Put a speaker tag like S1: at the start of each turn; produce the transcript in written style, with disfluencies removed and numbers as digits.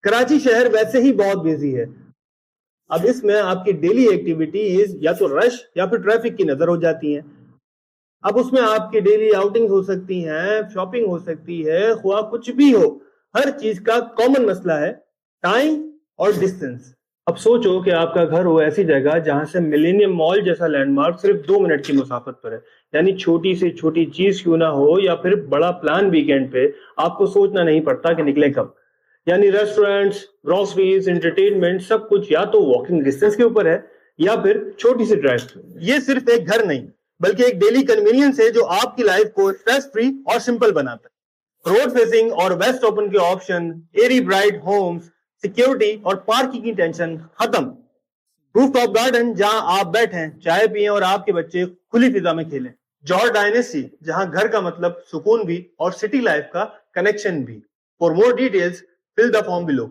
S1: کراچی شہر ویسے ہی بہت بیزی ہے. اب اس میں آپ کی ڈیلی ایکٹیویٹیز یا تو رش یا پھر ٹریفک کی نظر ہو جاتی ہیں. اب اس میں آپ کی ڈیلی آؤٹنگ ہو سکتی ہیں, شاپنگ ہو سکتی ہے, خواہ کچھ بھی ہو. ہر چیز کا کامن مسئلہ ہے ٹائم اور ڈسٹینس. اب سوچو کہ آپ کا گھر ہو ایسی جگہ جہاں سے ملینیم مال جیسا لینڈ مارک صرف 2 منٹ کی مسافت پر ہے. یعنی چھوٹی سے چھوٹی چیز کیوں نہ ہو یا پھر بڑا پلان ویکینڈ پہ آپ کو سوچنا نہیں پڑتا کہ نکلے کب. یعنی ریسٹورینٹس, گروسریز, انٹرٹینمنٹ سب کچھ یا تو واکنگ ڈسٹینس کے اوپر ہے یا پھر چھوٹی سی ڈرائیو. یہ صرف ایک گھر نہیں بلکہ ایک ڈیلی کنوینئنس ہے جو آپ کی لائف کو اسٹریس فری اور سمپل بناتا ہے. روڈ فیسنگ اور ویسٹ اوپن کے آپشن, ایری برائٹ ہومز, سیکیورٹی اور پارکنگ کی ٹینشن ختم. روف ٹاپ گارڈن جہاں آپ بیٹھیں, چائے پیئیں اور آپ کے بچے کھلی فضا میں کھیلیں. جوہر ڈائنیسٹی جہاں گھر کا مطلب سکون بھی اور سٹی لائف کا کنیکشن بھی. For more details, fill the form below.